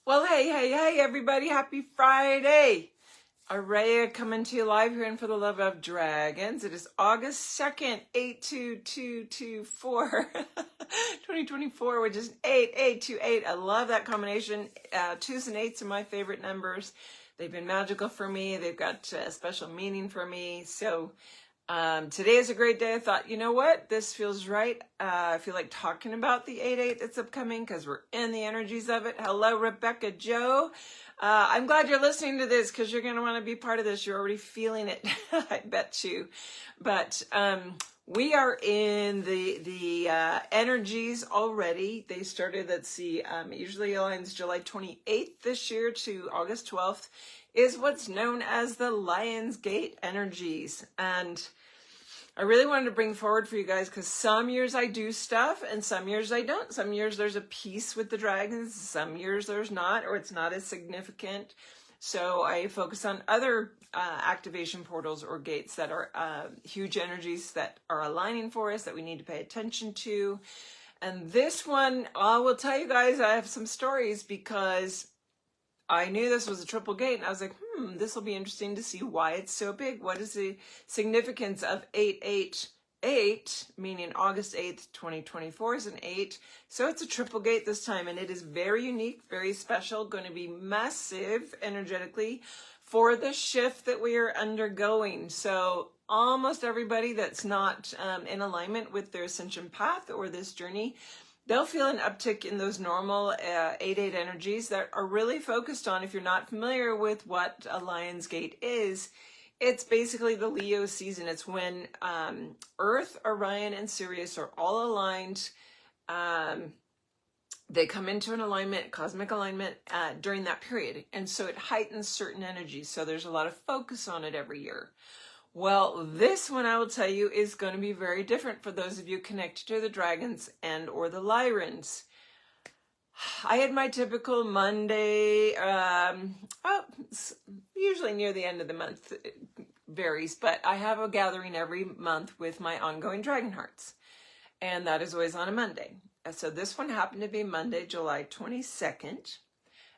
Well, hey, everybody. Happy Friday. Araya coming to you live here and for the love of dragons. It is August 2nd, 82224, 2024, which is 8828. I love that combination. Twos and eights are my favorite numbers. They've been magical for me. They've got a special meaning for me. So today is a great day. I thought, you know what? This feels right. I feel like talking about the 8-8 that's upcoming because we're in the energies of it. Hello, Rebecca Joe. I'm glad you're listening to this because you're going to want to be part of this. You're already feeling it. I bet you. But we are in the energies already. They started, let's see, it usually aligns July 28th this year to August 12th. Is what's known as the Lion's Gate energies. And I really wanted to bring forward for you guys because some years I do stuff and some years I don't. Some years there's a piece with the dragons, some years there's not, or it's not as significant. So I focus on other activation portals or gates that are huge energies that are aligning for us that we need to pay attention to. And this one, I will tell you guys, I have some stories because I knew this was a triple gate and I was like, this will be interesting to see why it's so big. What is the significance of 888, meaning August 8th, 2024 is an 8. So it's a triple gate this time and it is very unique, very special, going to be massive energetically for the shift that we are undergoing. So almost everybody that's not in alignment with their ascension path or this journey, they'll feel an uptick in those normal 8-8 energies that are really focused on, if you're not familiar with what a Lion's Gate is, it's basically the Leo season. It's when Earth, Orion, and Sirius are all aligned. They come into an alignment, cosmic alignment, during that period. And so it heightens certain energies. So there's a lot of focus on it every year. Well, this one I will tell you is going to be very different for those of you connected to the Dragons and or the Lyrans. I had my typical Monday, usually near the end of the month, it varies, but I have a gathering every month with my ongoing Dragon Hearts. And that is always on a Monday. So this one happened to be Monday, July 22nd.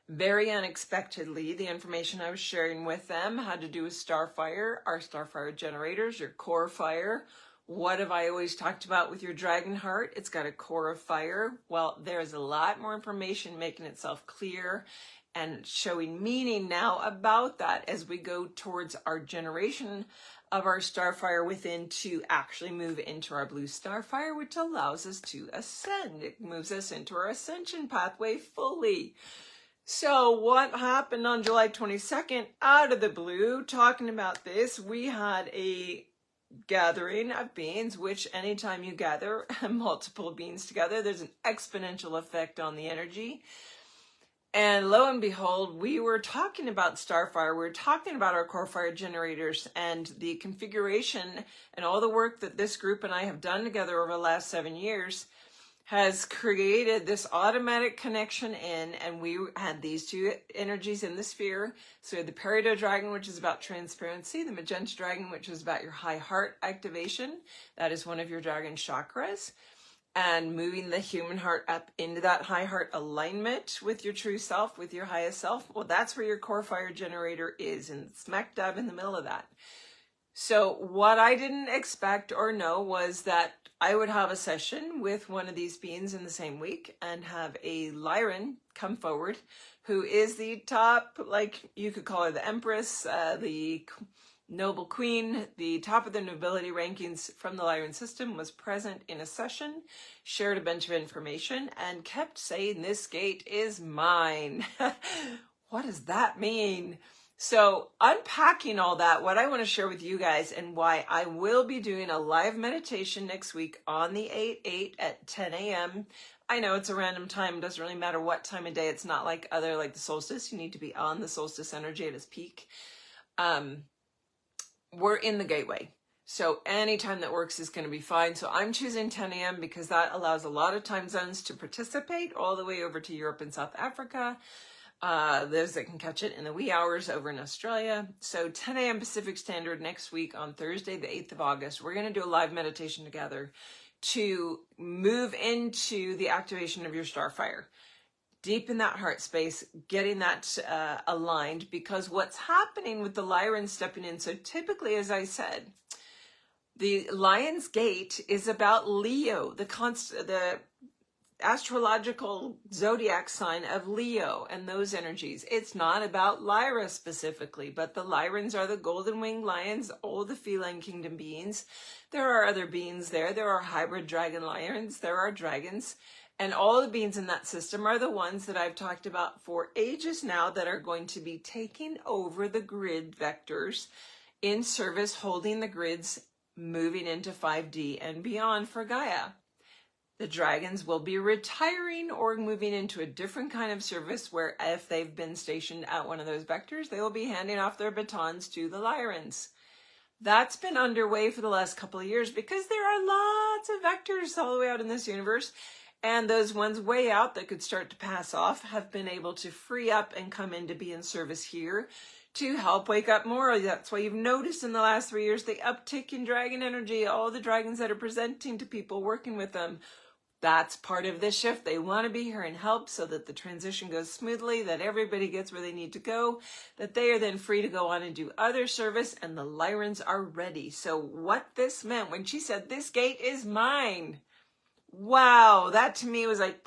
Very unexpectedly, the information I was sharing with them had to do with Starfire, our Starfire generators, your core fire. What have I always talked about with your Dragon Heart? It's got a core of fire. Well, there's a lot more information making itself clear and showing meaning now about that as we go towards our generation of our Starfire within to actually move into our blue Starfire, which allows us to ascend. It moves us into our ascension pathway fully. So what happened on July 22nd, out of the blue, talking about this, we had a gathering of beings, which anytime you gather multiple beings together, there's an exponential effect on the energy. And lo and behold, we were talking about Starfire, we were talking about our core fire generators and the configuration and all the work that this group and I have done together over the last 7 years has created this automatic connection in, and we had these two energies in the sphere. So we had the Peridot dragon, which is about transparency, the Magenta dragon, which is about your high heart activation. That is one of your dragon chakras. And moving the human heart up into that high heart alignment with your true self, with your highest self. Well, that's where your core fire generator is, and smack dab in the middle of that. So what I didn't expect or know was that I would have a session with one of these beings in the same week and have a Lyran come forward who is the top, like you could call her the Empress, the noble queen, the top of the nobility rankings from the Lyran system, was present in a session, shared a bunch of information, and kept saying, "This gate is mine." What does that mean? So unpacking all that, what I want to share with you guys and why I will be doing a live meditation next week on the 8-8 at 10 a.m. I know it's a random time. It doesn't really matter what time of day. It's not like the solstice. You need to be on the solstice energy at its peak. We're in the gateway. So any time that works is going to be fine. So I'm choosing 10 a.m. because that allows a lot of time zones to participate all the way over to Europe and South Africa. Those that can catch it in the wee hours over in Australia. So 10 a.m. Pacific Standard next week on Thursday, the 8th of August, we're going to do a live meditation together to move into the activation of your Starfire. deep in that heart space, getting that aligned, because what's happening with the Lyran stepping in, so typically, as I said, the Lion's Gate is about Leo, the astrological zodiac sign of Leo and those energies. It's not about Lyra specifically, but the Lyrans are the golden winged lions, all the feline kingdom beings. There are other beings there. There are hybrid dragon Lyrans. There are dragons. And all the beings in that system are the ones that I've talked about for ages now that are going to be taking over the grid vectors in service, holding the grids, moving into 5D and beyond for Gaia. The dragons will be retiring or moving into a different kind of service where if they've been stationed at one of those vectors, they will be handing off their batons to the Lyrans. That's been underway for the last couple of years because there are lots of vectors all the way out in this universe. And those ones way out that could start to pass off have been able to free up and come in to be in service here to help wake up more. That's why you've noticed in the last 3 years the uptick in dragon energy, all the dragons that are presenting to people, working with them. That's part of this shift. They want to be here and help so that the transition goes smoothly, that everybody gets where they need to go, that they are then free to go on and do other service, and the Lyrans are ready. So what this meant when she said, "This gate is mine," wow, that to me was like,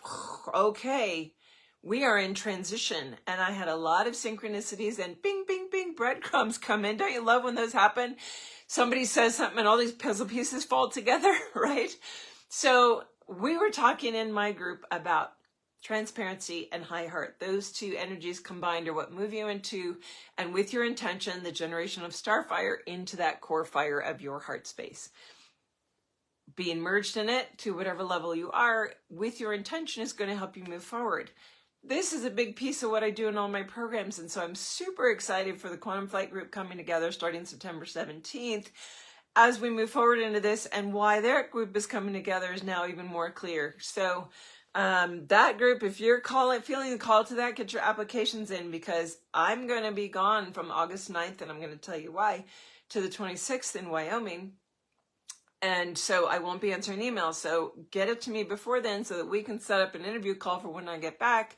okay, we are in transition. And I had a lot of synchronicities and bing, bing, bing, breadcrumbs come in. Don't you love when those happen? Somebody says something and all these puzzle pieces fall together, right? So we were talking in my group about transparency and high heart. Those two energies combined are what move you into, and with your intention, the generation of starfire into that core fire of your heart space. Being merged in it to whatever level you are with your intention is going to help you move forward. This is a big piece of what I do in all my programs. And so I'm super excited for the Quantum Flight group coming together starting September 17th as we move forward into this, and why their group is coming together is now even more clear. So that group, if you're feeling the call to that, get your applications in, because I'm going to be gone from August 9th, and I'm going to tell you why, to the 26th in Wyoming. And so I won't be answering emails. So get it to me before then so that we can set up an interview call for when I get back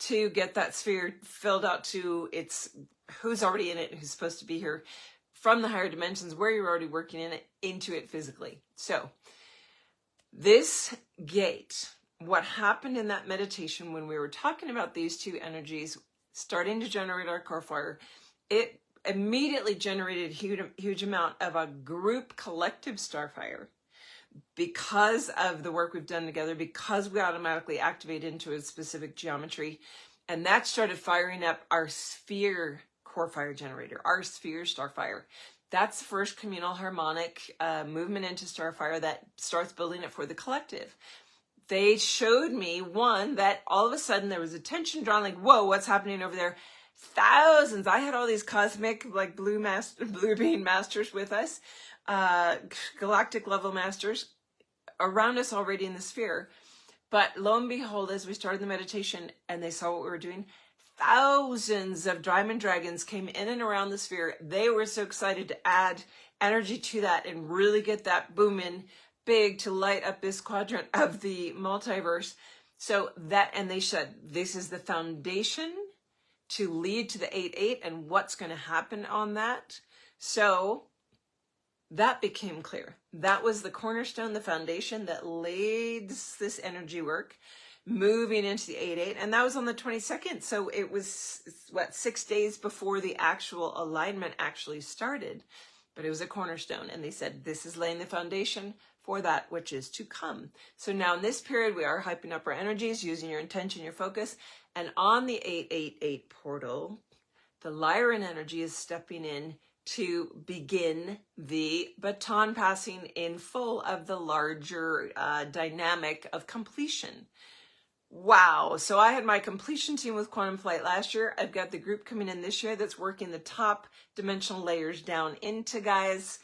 to get that sphere filled out to who's already in it, who's supposed to be here from the higher dimensions, where you're already working in it, into it physically. So this gate, what happened in that meditation when we were talking about these two energies starting to generate our core fire, it immediately generated a huge amount of a group collective starfire because of the work we've done together, because we automatically activate into a specific geometry. And that started firing up our sphere core fire generator, our sphere starfire. That's the first communal harmonic movement into starfire that starts building it for the collective. They showed me, one, that all of a sudden there was attention drawn, like, whoa, what's happening over there? Thousands. I had all these cosmic, like, blue being masters with us, galactic level masters around us already in the sphere. But lo and behold, as we started the meditation and they saw what we were doing, thousands of diamond dragons came in and around the sphere. They were so excited to add energy to that and really get that boom in big to light up this quadrant of the multiverse. So that, and they said, this is the foundation to lead to the 8-8 and what's going to happen on that. So that became clear. That was the cornerstone, the foundation that laid this energy work moving into the 8-8. And that was on the 22nd. So it was, 6 days before the actual alignment actually started. But it was a cornerstone. And they said, this is laying the foundation for that which is to come. So now in this period, we are hyping up our energies, using your intention, your focus. And on the 888 portal, the Lyran energy is stepping in to begin the baton passing in full of the larger dynamic of completion. Wow. So I had my completion team with Quantum Flight last year. I've got the group coming in this year that's working the top dimensional layers down into Gaia's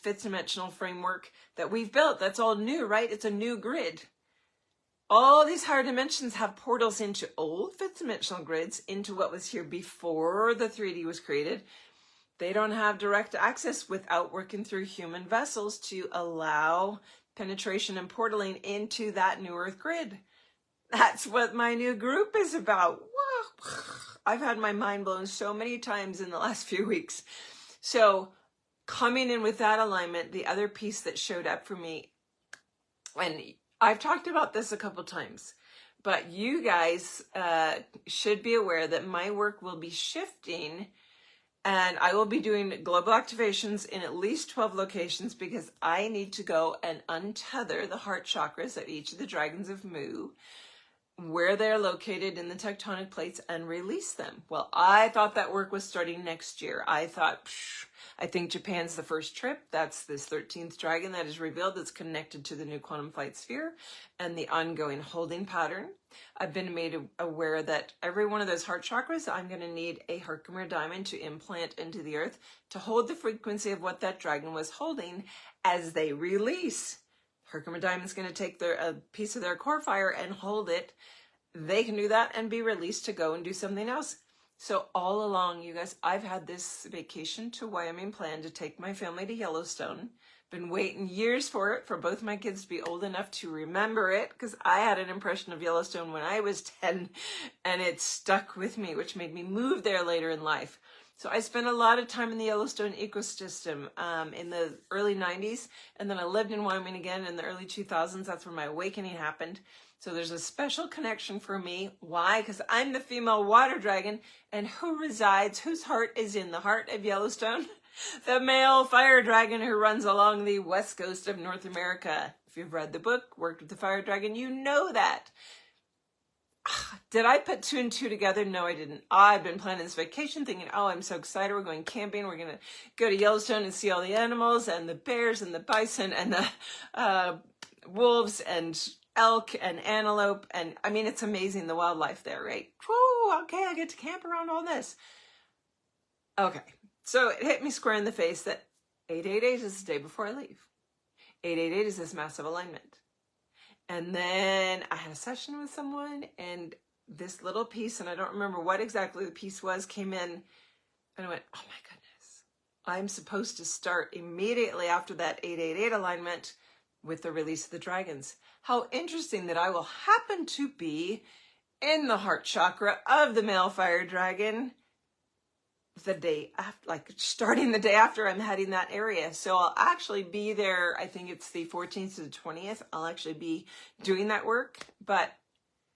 fifth dimensional framework that we've built. That's all new, right? It's a new grid. All these higher dimensions have portals into old fifth dimensional grids, into what was here before the 3D was created. They don't have direct access without working through human vessels to allow penetration and portaling into that new Earth grid. That's what my new group is about. Wow. I've had my mind blown so many times in the last few weeks. So coming in with that alignment, the other piece that showed up for me, and I've talked about this a couple times, but you guys should be aware that my work will be shifting, and I will be doing global activations in at least 12 locations because I need to go and untether the heart chakras of each of the dragons of Mu, where they're located in the tectonic plates, and release them. Well, I thought that work was starting next year. I thought, I think Japan's the first trip. That's this 13th dragon that is revealed that's connected to the new quantum flight sphere and the ongoing holding pattern. I've been made aware that every one of those heart chakras, I'm going to need a Herkimer diamond to implant into the earth to hold the frequency of what that dragon was holding as they release. Herkimer diamond's going to take a piece of their core fire and hold it. They can do that and be released to go and do something else. So all along, you guys, I've had this vacation to Wyoming planned to take my family to Yellowstone. Been waiting years for it, for both my kids to be old enough to remember it, because I had an impression of Yellowstone when I was 10, and it stuck with me, which made me move there later in life. So I spent a lot of time in the Yellowstone ecosystem in the early 90s, and then I lived in Wyoming again in the early 2000s. That's where my awakening happened. So there's a special connection for me. Why? Because I'm the female water dragon, and whose heart is in the heart of Yellowstone? The male fire dragon who runs along the west coast of North America. If you've read the book, worked with the fire dragon, you know that. Did I put 2 and 2 together? No, I didn't. I've been planning this vacation thinking, oh, I'm so excited. We're going camping. We're going to go to Yellowstone and see all the animals and the bears and the bison and the wolves and elk and antelope. And I mean, it's amazing, the wildlife there, right? Woo, okay, I get to camp around all this. Okay, so it hit me square in the face that 888 is the day before I leave. 888 is this massive alignment. And then I had a session with someone, and this little piece, and I don't remember what exactly the piece was, came in, and I went, oh my goodness, I'm supposed to start immediately after that 888 alignment with the release of the dragons. How interesting that I will happen to be in the heart chakra of the male fire dragon the day after, like starting the day after I'm heading that area. So I'll actually be there. I think it's the 14th to the 20th. I'll actually be doing that work. But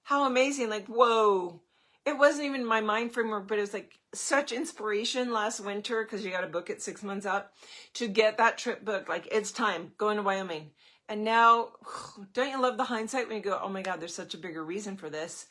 how amazing, like, whoa. It wasn't even my mind framework, but it was like such inspiration last winter, because you got to book it 6 months out, to get that trip booked. Like, it's time, going to Wyoming. And now, don't you love the hindsight when you go, oh my God, there's such a bigger reason for this.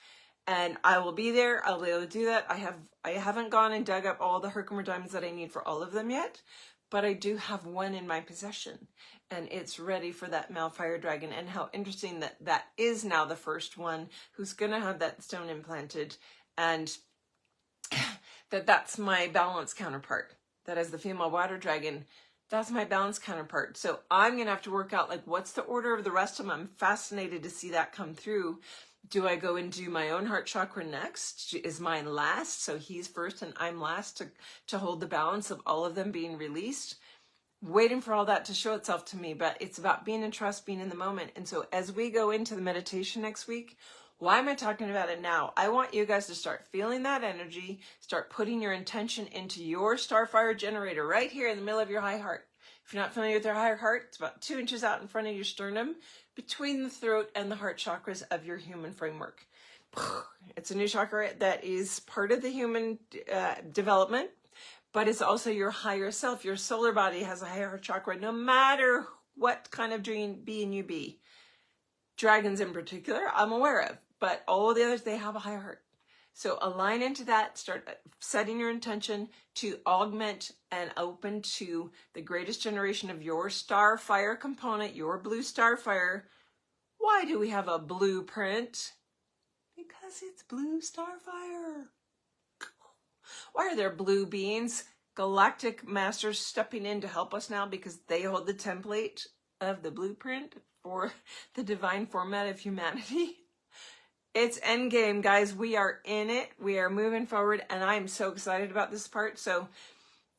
And I will be there. I'll be able to do that. I haven't gone and dug up all the Herkimer diamonds that I need for all of them yet, but I do have one in my possession, and it's ready for that male fire dragon. And how interesting that that is now the first one who's going to have that stone implanted, and that's my balance counterpart. That as the female water dragon, that's my balance counterpart. So I'm going to have to work out, like, what's the order of the rest of them? I'm fascinated to see that come through. Do I go and do my own heart chakra next? Is mine last? So he's first and I'm last to hold the balance of all of them being released. Waiting for all that to show itself to me, but it's about being in trust, being in the moment. And so as we go into the meditation next week, why am I talking about it now? I want you guys to start feeling that energy, start putting your intention into your starfire generator right here in the middle of your high heart. If you're not familiar with your higher heart, it's about 2 inches out in front of your sternum, between the throat and the heart chakras of your human framework. It's a new chakra that is part of the human development, but it's also your higher self. Your solar body has a higher heart chakra, no matter what kind of being you be. Dragons in particular, I'm aware of, but all the others, they have a higher heart. So align into that, start setting your intention to augment and open to the greatest generation of your star fire component, your blue star fire. Why do we have a blueprint? Because it's blue star fire. Why are there blue beings, galactic masters stepping in to help us now? Because they hold the template of the blueprint for the divine format of humanity. It's endgame, guys. We are in it. We are moving forward, and I'm so excited about this part. So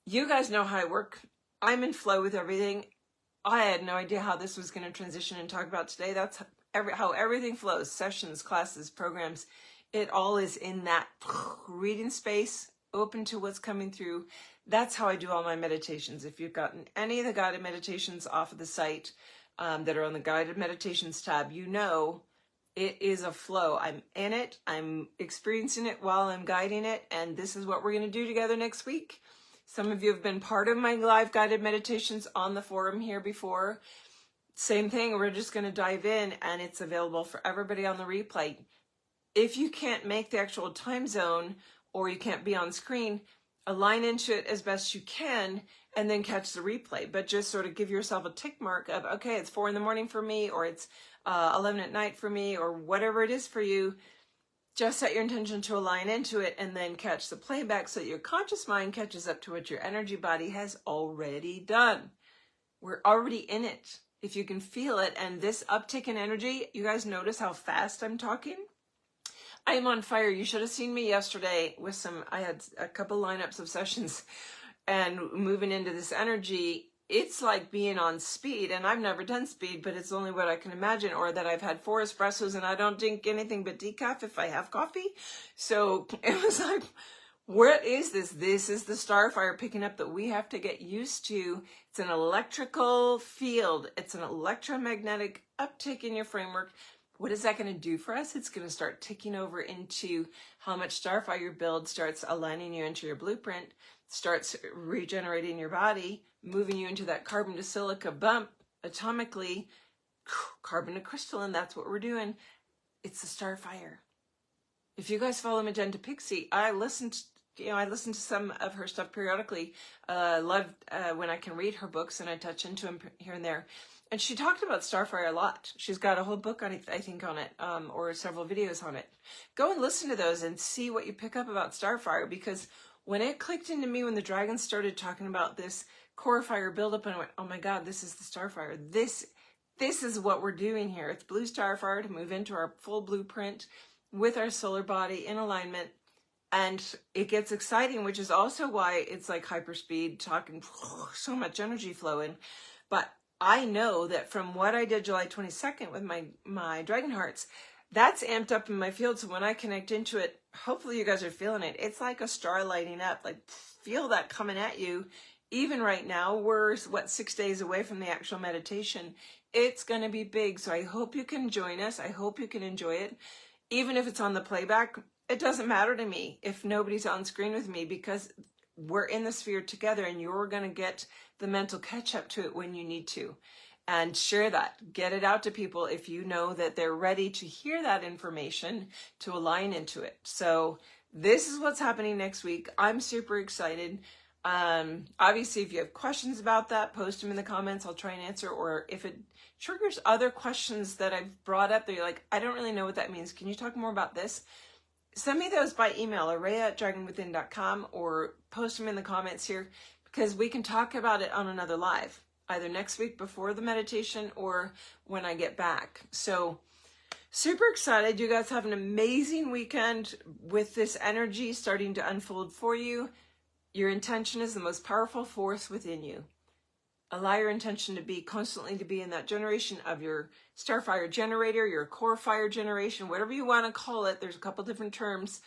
you guys know how I work. I'm in flow with everything. I had no idea how this was going to transition and talk about today. That's how everything flows, sessions, classes, programs, it all is in that reading space, open to what's coming through. That's how I do all my meditations. If you've gotten any of the guided meditations off of the site that are on the guided meditations tab, you know it is a flow. I'm in it. I'm experiencing it while I'm guiding it. And this is what we're going to do together next week. Some of you have been part of my live guided meditations on the forum here before. Same thing. We're just going to dive in, and it's available for everybody on the replay. If you can't make the actual time zone or you can't be on screen, align into it as best you can and then catch the replay. But just sort of give yourself a tick mark of, okay, it's 4 a.m. for me, or it's 11 at night for me, or whatever it is for you. Just set your intention to align into it and then catch the playback so that your conscious mind catches up to what your energy body has already done. We're already in it. If you can feel it, and this uptick in energy, you guys notice how fast I'm talking? I am on fire. You should have seen me yesterday with I had a couple lineups of sessions and moving into this energy. It's like being on speed, and I've never done speed, but it's only what I can imagine, or that I've had 4 espressos and I don't drink anything but decaf if I have coffee. So it was like, what is this? This is the starfire picking up that we have to get used to. It's an electrical field. It's an electromagnetic uptick in your framework. What is that going to do for us? It's going to start ticking over into how much starfire build starts aligning you into your blueprint, starts regenerating your body, moving you into that carbon to silica bump atomically, carbon to crystalline. That's what we're doing. It's the starfire. If you guys follow Magenta Pixie, I listen to some of her stuff periodically. Love when I can read her books, and I touch into them here and there. And she talked about starfire a lot. She's got a whole book on it, I think, on it, or several videos on it. Go and listen to those and see what you pick up about starfire, because when it clicked into me, when the dragons started talking about this core fire buildup, and I went, oh my God, this is the starfire. This is what we're doing here. It's blue starfire to move into our full blueprint with our solar body in alignment. And it gets exciting, which is also why it's like hyperspeed, talking so much energy flowing. But I know that from what I did July 22nd with my Dragon Hearts, that's amped up in my field. So when I connect into it, hopefully you guys are feeling it. It's like a star lighting up, like feel that coming at you. Even right now, we're 6 days away from the actual meditation. It's going to be big. So I hope you can join us. I hope you can enjoy it. Even if it's on the playback, it doesn't matter to me if nobody's on screen with me, because we're in the sphere together, and you're going to get the mental catch up to it when you need to. And share that. Get it out to people if you know that they're ready to hear that information, to align into it. So this is what's happening next week. I'm super excited. Obviously, if you have questions about that, post them in the comments. I'll try and answer. Or if it triggers other questions that I've brought up that you're like, I don't really know what that means, can you talk more about this? Send me those by email, araya@dragonwithin.com, or post them in the comments here, because we can talk about it on another live, either next week before the meditation or when I get back. So super excited. You guys have an amazing weekend with this energy starting to unfold for you. Your intention is the most powerful force within you. Allow your intention to be constantly to be in that generation of your starfire generator, your core fire generation, whatever you want to call it. There's a couple different terms.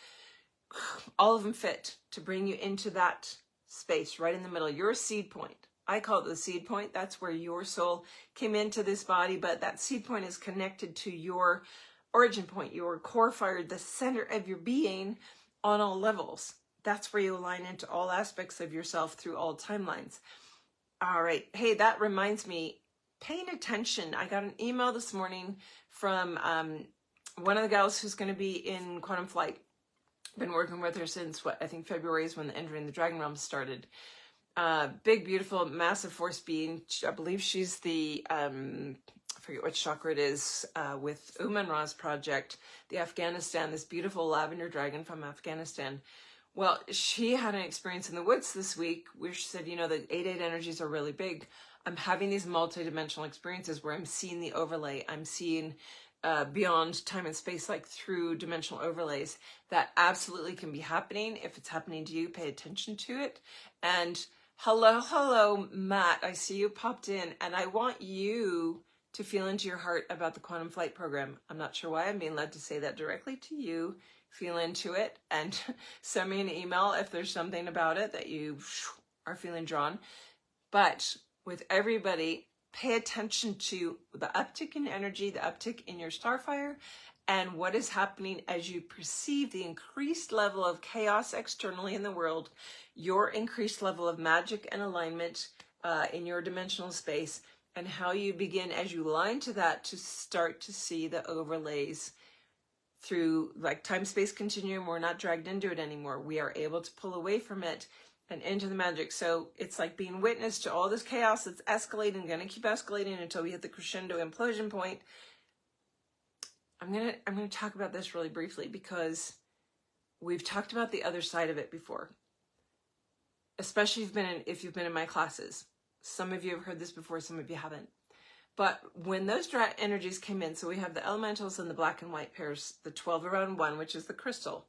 All of them fit to bring you into that space right in the middle. Your seed point. I call it the seed point. That's where your soul came into this body, but that seed point is connected to your origin point, your core fire, the center of your being on all levels. That's where you align into all aspects of yourself through all timelines. All right. Hey, that reminds me, paying attention. I got an email this morning from one of the gals who's going to be in Quantum Flight. Been working with her since, I think February is when the Entering the Dragon Realm started. Big, beautiful, massive force being. I believe she's the, I forget which chakra it is, with Uman Ra's project, the Afghanistan, this beautiful lavender dragon from Afghanistan. Well, she had an experience in the woods this week where she said, the 8-8 energies are really big. I'm having these multidimensional experiences where I'm seeing the overlay. I'm seeing beyond time and space, like through dimensional overlays. That absolutely can be happening. If it's happening to you, pay attention to it. And hello, Matt. I see you popped in, and I want you to feel into your heart about the Quantum Flight program. I'm not sure why I'm being led to say that directly to you. Feel into it and send me an email if there's something about it that you are feeling drawn. But with everybody, pay attention to the uptick in energy, the uptick in your starfire, and what is happening as you perceive the increased level of chaos externally in the world, your increased level of magic and alignment in your dimensional space, and how you begin, as you align to that, to start to see the overlays through like time-space continuum. We're not dragged into it anymore. We are able to pull away from it and into the magic. So it's like being witness to all this chaos that's escalating, going to keep escalating until we hit the crescendo implosion point. I'm gonna talk about this really briefly because we've talked about the other side of it before, especially if you've been in my classes. Some of you have heard this before, some of you haven't. But when those energies came in, so we have the elementals and the black and white pairs, the 12 around 1, which is the crystal.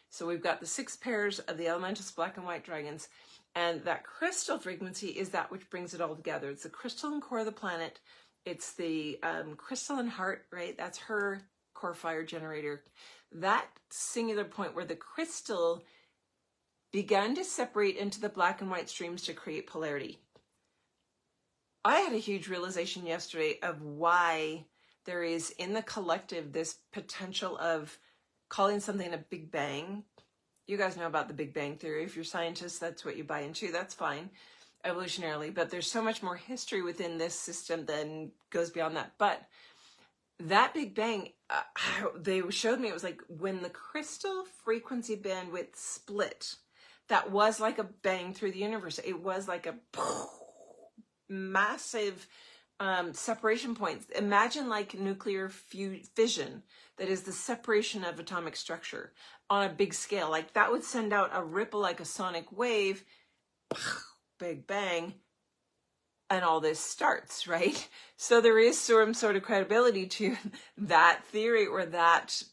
So we've got the 6 pairs of the elementals, black and white dragons, and that crystal frequency is that which brings it all together. It's the crystalline core of the planet. It's the crystalline heart, right? That's her core fire generator. That singular point where the crystal began to separate into the black and white streams to create polarity. I had a huge realization yesterday of why there is in the collective this potential of calling something a Big Bang. You guys know about the Big Bang Theory. If you're scientists, that's what you buy into. That's fine, evolutionarily. But there's so much more history within this system than goes beyond that. But that Big Bang, they showed me, it was like when the crystal frequency bandwidth split, that was like a bang through the universe. It was like a massive separation points. Imagine like nuclear fission, that is the separation of atomic structure on a big scale. Like that would send out a ripple like a sonic wave, big bang, and all this starts, right? So there is some sort of credibility to that theory or that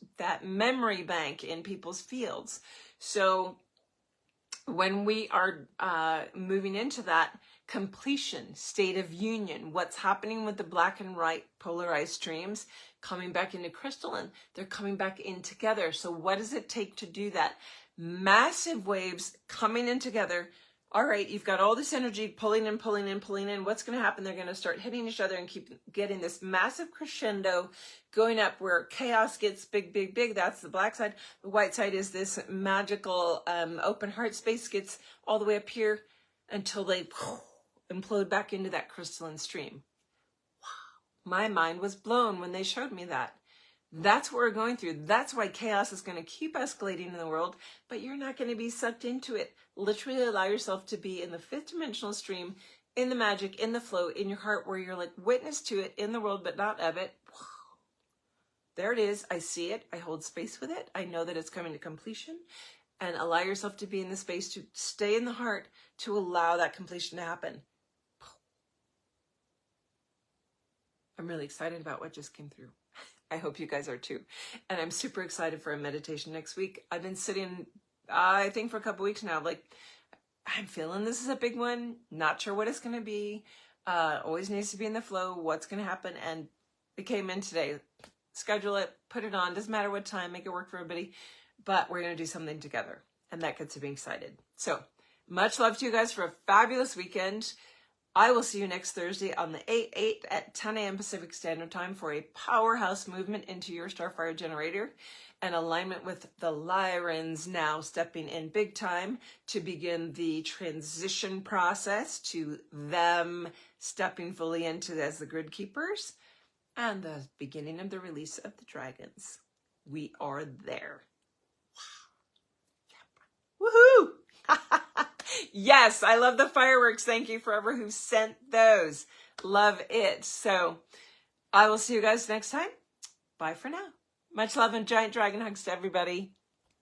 memory bank in people's fields. So when we are moving into that completion, state of union, what's happening with the black and white polarized streams coming back into crystalline, they're coming back in together. So what does it take to do that? Massive waves coming in together. All right, you've got all this energy pulling in, pulling in, pulling in. What's going to happen? They're going to start hitting each other and keep getting this massive crescendo going up where chaos gets big, big, big. That's the black side. The white side is this magical open heart space, gets all the way up here until they implode back into that crystalline stream. Wow. My mind was blown when they showed me that. That's what we're going through. That's why chaos is going to keep escalating in the world, but you're not going to be sucked into it. Literally allow yourself to be in the 5th dimensional stream, in the magic, in the flow, in your heart, where you're like witness to it in the world, but not of it. Wow. There it is. I see it. I hold space with it. I know that it's coming to completion, and allow yourself to be in the space to stay in the heart to allow that completion to happen. I'm really excited about what just came through. I hope you guys are too. And I'm super excited for a meditation next week. I've been sitting, I think for a couple weeks now, like, I'm feeling this is a big one. Not sure what it's going to be. Always needs to be in the flow. What's going to happen? And it came in today. Schedule it, put it on. Doesn't matter what time, make it work for everybody. But we're going to do something together. And that gets me excited. So much love to you guys for a fabulous weekend. I will see you next Thursday on the 8/8 at 10 a.m. Pacific Standard Time for a powerhouse movement into your Starfire generator and alignment with the Lyrans now stepping in big time to begin the transition process to them stepping fully into as the grid keepers and the beginning of the release of the dragons. We are there. Wow. Woohoo! Yes, I love the fireworks. Thank you forever who sent those. Love it. So I will see you guys next time. Bye for now. Much love and giant dragon hugs to everybody.